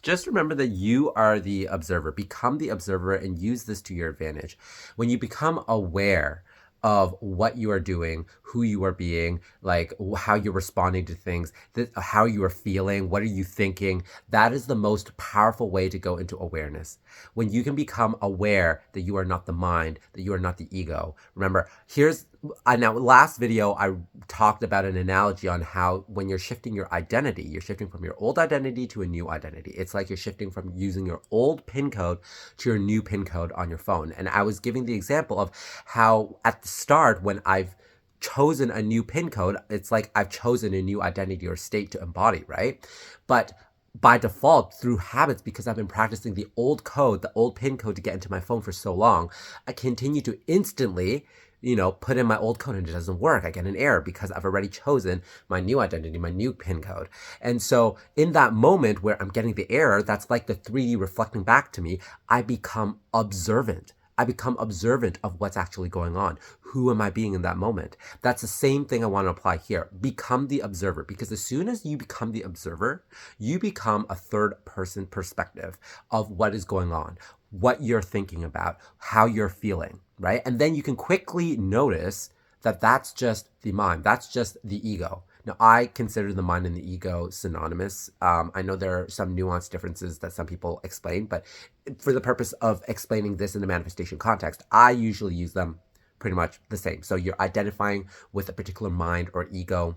Just remember that you are the observer. Become the observer and use this to your advantage. When you become aware of what you are doing, who you are being, like how you're responding to things, how you are feeling, what are you thinking, that is the most powerful way to go into awareness. When you can become aware that you are not the mind, that you are not the ego. Remember, now last video I talked about an analogy on how when you're shifting your identity, you're shifting from your old identity to a new identity. It's like you're shifting from using your old PIN code to your new PIN code on your phone. And I was giving the example of how at the start, when I've chosen a new PIN code, it's like I've chosen a new identity or state to embody, right? But by default, through habits, because I've been practicing the old code, the old PIN code to get into my phone for so long, I continue to instantly put in my old code and it doesn't work. I get an error because I've already chosen my new identity, my new PIN code. And so in that moment where I'm getting the error, that's like the 3D reflecting back to me, I become observant. I become observant of what's actually going on. Who am I being in that moment? That's the same thing I want to apply here. Become the observer, because as soon as you become the observer, you become a third person perspective of what is going on, what you're thinking about, how you're feeling, right? And then you can quickly notice that that's just the mind, that's just the ego. Now, I consider the mind and the ego synonymous. I know there are some nuanced differences that some people explain, but for the purpose of explaining this in the manifestation context, I usually use them pretty much the same. So you're identifying with a particular mind or ego,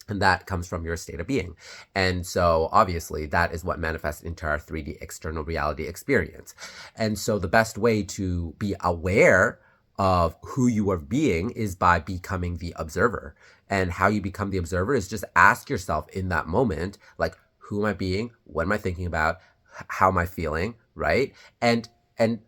and that comes from your state of being. And so obviously that is what manifests into our 3D external reality experience. And so the best way to be aware of who you are being is by becoming the observer. And how you become the observer is just ask yourself in that moment, like, who am I being? What am I thinking about? How am I feeling? Right? And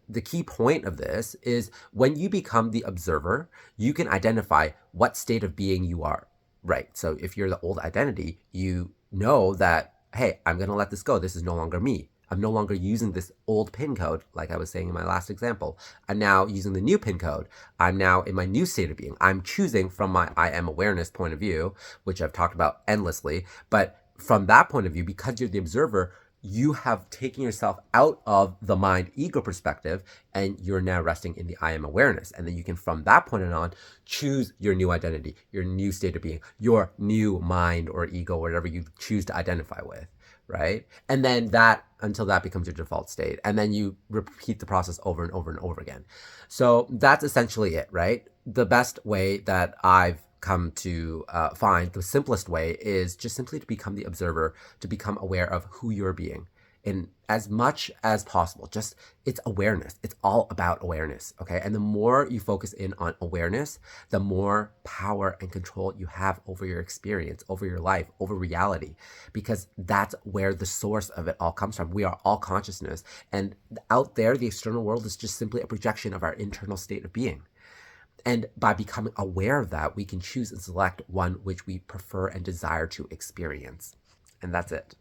the key point of this is when you become the observer, you can identify what state of being you are. Right. So if you're the old identity, you know that, hey, I'm going to let this go. This is no longer me. I'm no longer using this old PIN code, like I was saying in my last example. I'm now using the new PIN code. I'm now in my new state of being. I'm choosing from my I am awareness point of view, which I've talked about endlessly. But from that point of view, because you're the observer, you have taken yourself out of the mind ego perspective and you're now resting in the I am awareness. And then you can, from that point on, choose your new identity, your new state of being, your new mind or ego, whatever you choose to identify with, right? And then that, until that becomes your default state. And then you repeat the process over and over and over again. So that's essentially it, right? The best way that I've come to find, the simplest way, is just simply to become the observer, to become aware of who you're being in as much as possible. Just, it's awareness. It's all about awareness, okay? And the more you focus in on awareness, the more power and control you have over your experience, over your life, over reality, because that's where the source of it all comes from. We are all consciousness, and out there, the external world is just simply a projection of our internal state of being. And by becoming aware of that, we can choose and select one which we prefer and desire to experience. And that's it.